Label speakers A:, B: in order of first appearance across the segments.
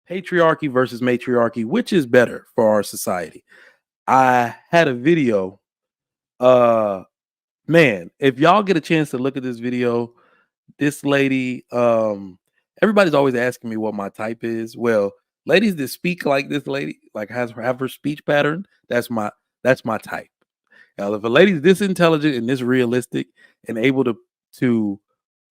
A: patriarchy versus matriarchy, which is better for our society? I had a video. Man, if y'all get a chance to look at this video, this lady, everybody's always asking me what my type is. Well, ladies that speak like this lady, like have her speech pattern, that's my type. Now, if a lady's this intelligent and this realistic and able to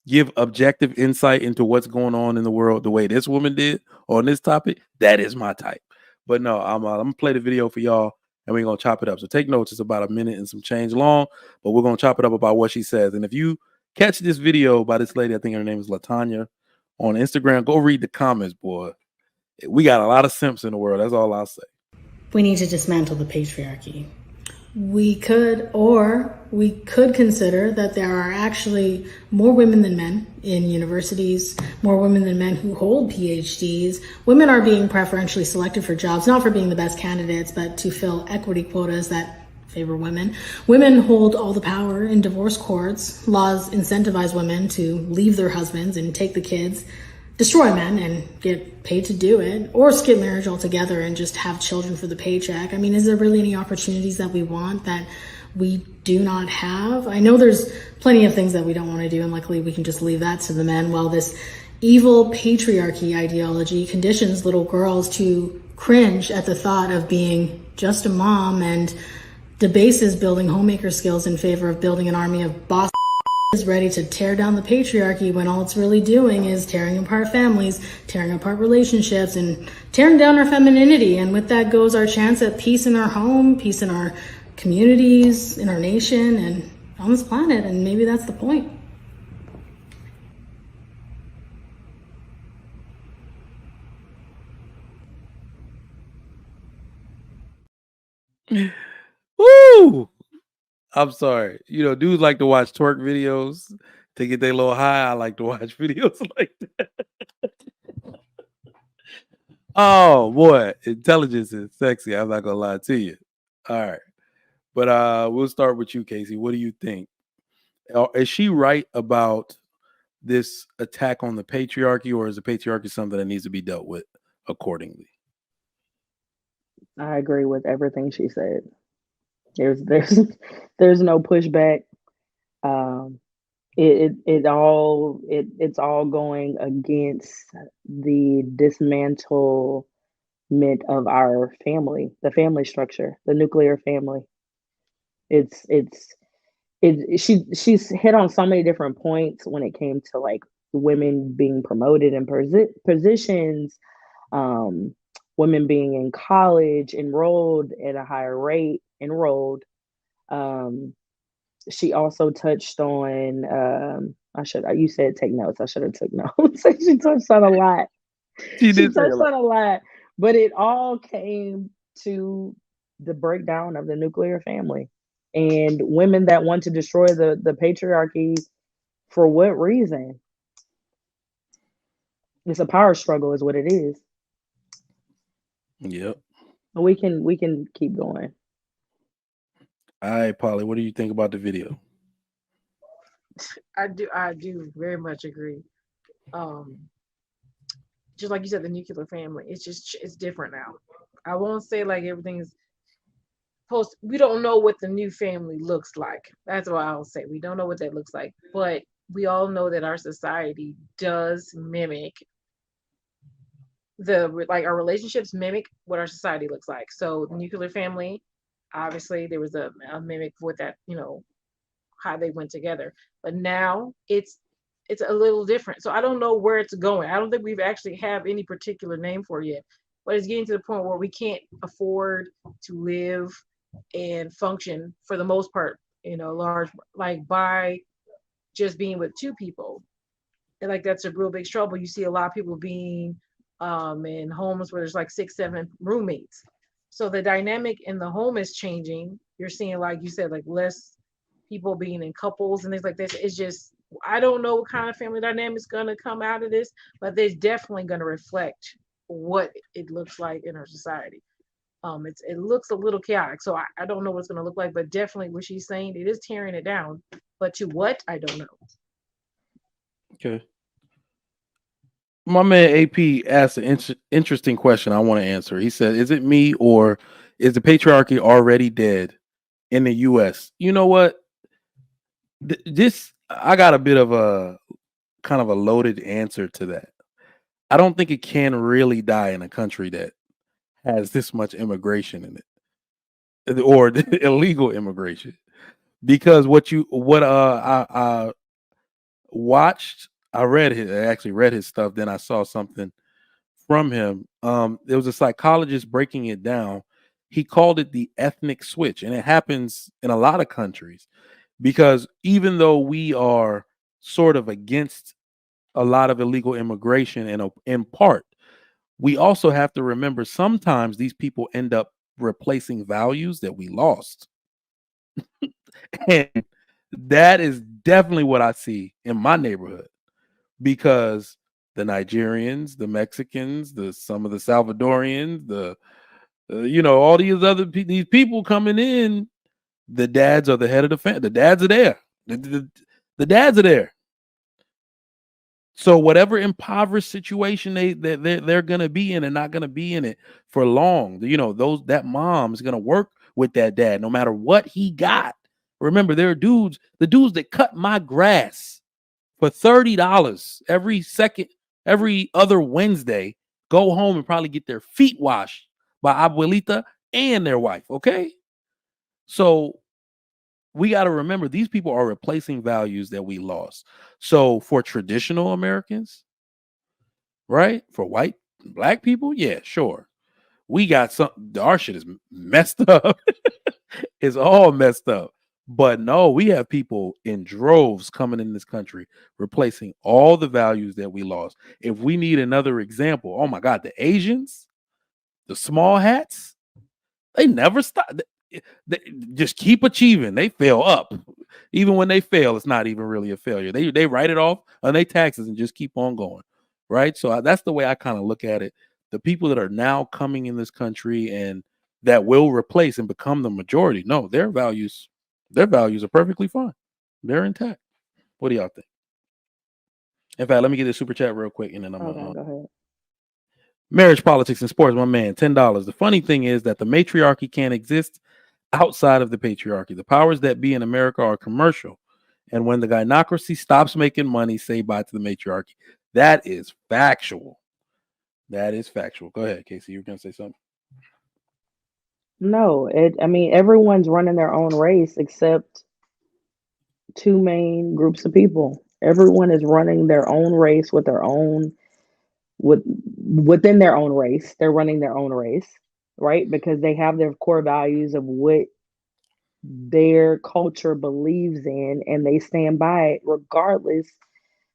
A: give objective insight into what's going on in the world the way this woman did on this topic, that is my type. But no, I'm gonna play the video for y'all and we're gonna chop it up. So take notes, it's about a minute and some change long, but we're gonna chop it up about what she says. And if you catch this video by this lady, I think her name is Latanya, on Instagram, go read the comments, boy. We got a lot of simps in the world. That's all I'll say.
B: We need to dismantle the patriarchy. We could consider that there are actually more women than men in universities, more women than men who hold PhDs. Women are being preferentially selected for jobs, not for being the best candidates, but to fill equity quotas that favor women. Women hold all the power in divorce courts. Laws incentivize women to leave their husbands and take the kids, destroy men and get paid to do it, or skip marriage altogether and just have children for the paycheck. I mean, is there really any opportunities that we want that we do not have? I know there's plenty of things that we don't want to do, and luckily we can just leave that to the men, while this evil patriarchy ideology conditions little girls to cringe at the thought of being just a mom and debases building homemaker skills in favor of building an army of boss is ready to tear down the patriarchy, when all it's really doing is tearing apart families, tearing apart relationships, and tearing down our femininity. And with that goes our chance at peace in our home, peace in our communities, in our nation, and on this planet. And maybe that's the point.
A: Woo! I'm sorry. You know, dudes like to watch twerk videos to get their little high. I like to watch videos like that. Oh boy, intelligence is sexy. I'm not gonna lie to you. All right. But we'll start with you, Casey. What do you think? Is she right about this attack on the patriarchy, or is the patriarchy something that needs to be dealt with accordingly?
C: I agree with everything she said. There's no pushback. Um, it's all going against the dismantlement of our family, the family structure, the nuclear family. She's hit on so many different points when it came to like women being promoted in positions, um, women being in college, enrolled at a higher rate, enrolled. Um, she also touched on you said take notes. I should have took notes. She touched on a lot.
A: She
C: She
A: did say a
C: touched
A: lot.
C: on a lot, but it all came to the breakdown of the nuclear family and women that want to destroy the patriarchy. For what reason? It's a power struggle is what it is.
A: Yep.
C: We can keep going.
A: All right, Polly, what do you think about the video?
D: I do very much agree. Um, just like you said, the nuclear family, it's different now. I won't say like everything's post. We don't know what the new family looks like. That's what I'll say. We don't know what that looks like, but we all know that our society does mimic our relationships mimic what our society looks like. So the nuclear family, obviously, there was a mimic with that, how they went together. But now it's a little different. So I don't know where it's going. I don't think we've actually have any particular name for it yet. But it's getting to the point where we can't afford to live and function for the most part, large like by just being with two people. And like that's a real big struggle. You see a lot of people being in homes where there's like 6, 7 roommates. So the dynamic in the home is changing. You're seeing, like you said, like less people being in couples and things like this. It's just, I don't know what kind of family dynamic is going to come out of this, but there's definitely going to reflect what it looks like in our society. It looks a little chaotic, so I don't know what it's going to look like, but definitely what she's saying, it is tearing it down. But to what, I don't know.
A: Okay. My man AP asked an interesting question I want to answer. He said, "Is it me or is the patriarchy already dead in the U.S.?" You know what? This I got a bit of a kind of a loaded answer to that. I don't think it can really die in a country that has this much immigration in it, or illegal immigration. Because what I watched, I actually read his stuff. Then I saw something from him. There was a psychologist breaking it down. He called it the ethnic switch, and it happens in a lot of countries because even though we are sort of against a lot of illegal immigration, and in part, we also have to remember sometimes these people end up replacing values that we lost, and that is definitely what I see in my neighborhood because the Nigerians, the Mexicans, the some of the Salvadorians, the all these these people coming in, the dads are the head of the family. The dads are there. The dads are there. So whatever impoverished situation they're gonna be in, and not gonna be in it for long. That mom is gonna work with that dad no matter what he got. Remember, there are the dudes that cut my grass for $30 every other Wednesday, go home and probably get their feet washed by abuelita and their wife. Okay. So we got to remember these people are replacing values that we lost. So for traditional Americans, right? For white and black people, yeah, sure. We got our shit is messed up. It's all messed up. But no, we have people in droves coming in this country, replacing all the values that we lost. If we need another example, oh my God, the Asians, the small hats, they never stop. They just keep achieving. They fail up. Even when they fail, it's not even really a failure. They write it off on their taxes and just keep on going. Right. So that's the way I kind of look at it. The people that are now coming in this country and that will replace and become the majority, no, their values are perfectly fine. They're intact. What do y'all think? In fact, let me get this super chat real quick and then I'm
C: Okay, go ahead.
A: marriage, politics, and sports. My man, $10. The funny thing is that the matriarchy can't exist outside of the patriarchy. The powers that be in America are commercial. And when the gynocracy stops making money, say bye to the matriarchy. That is factual. That is factual. Go ahead, Casey. You were going to say something?
C: No, I mean, everyone's running their own race except two main groups of people. Everyone is running their own race within their own race. They're running their own race, right? Because they have their core values of what their culture believes in, and they stand by it regardless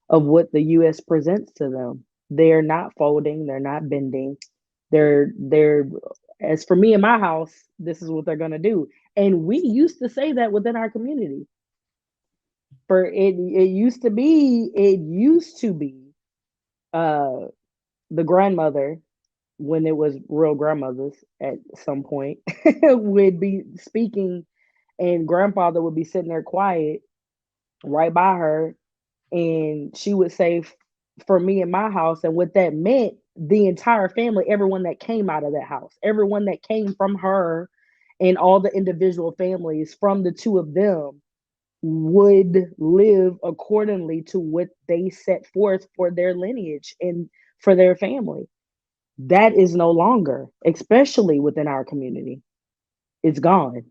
C: of what the US presents to them. They're not folding, they're not bending. They're as for me in my house, this is what they're gonna do. And we used to say that within our community. It used to be uh the grandmother, when it was real grandmothers at some point, would be speaking, and grandfather would be sitting there quiet right by her, and she would say, for me in my house. And what that meant, the entire family, everyone that came out of that house, everyone that came from her, and all the individual families from the two of them would live accordingly to what they set forth for their lineage and for their family. That is no longer, especially within our community. It's gone.